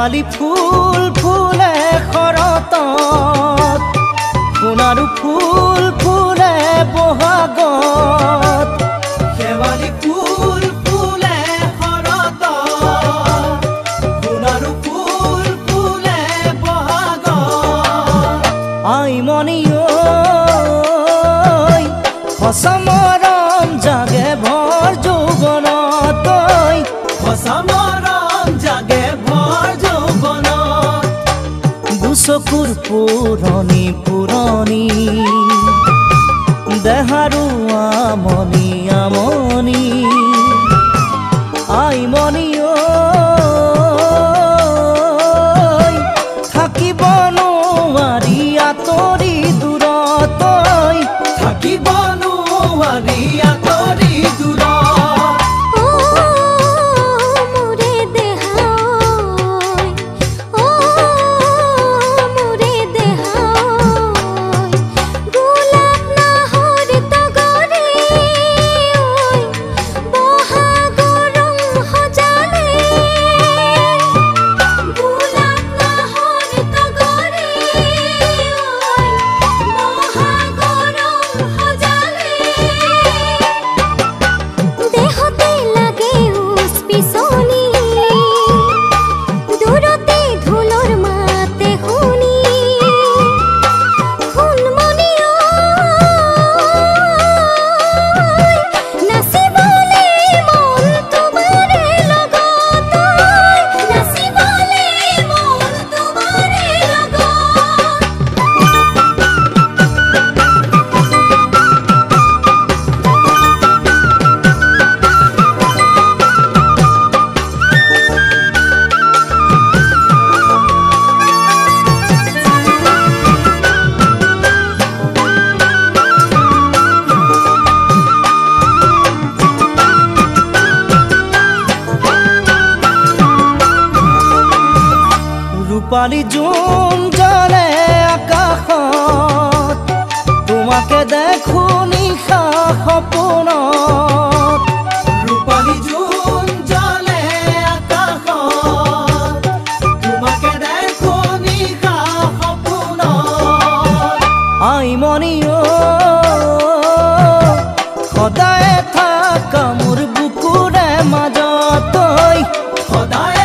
শেৱালি ফুল ফুলে শৰতত সোণাৰু ফুল ফুলে বহাগত শেৱালি ফুল ফুলে শৰতত সোণাৰু ফুল ফুলে বহাগত আইমণি ঐ সঁচা মৰম জাগে ভৰ যৌৱনত সঁচা মৰম জাগে ভৰ যৌৱনত দুচকুৰ পুৰণি পুৰণি দেহাৰু আমনি আমনি আইমণি ঐ থাকিব নোৱাৰি আঁতৰি দূৰত থাকিব নোৱাৰি আঁতৰি দূৰত ৰূপালী জোন জ্বলে আকাশত তোমাকে দেখো নিশা সপোনত ৰূপালী জোন জ্বলে আকাশত তোমাকে দেখো নিশা সপোনত আইমণি ঐ সদায় থাকা মোৰ বুকুৰে মাজত সদায়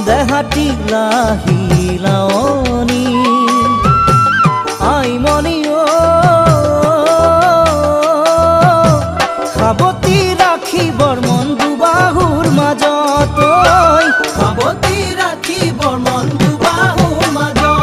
দেহাটি লাহি লাৱনি আইমণি ঐ সাৱতি ৰাখিবৰ মন দুবাহুৰ মাজত সাৱতি ৰাখিবৰ মন দুবাহুৰ মাজত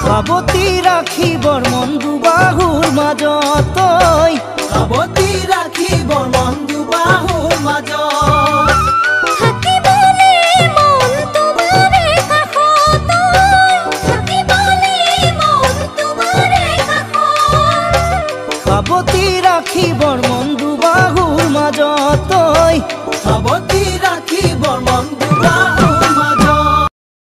সাৱতি ৰাখিবৰ মন দুবাহুৰ মাজত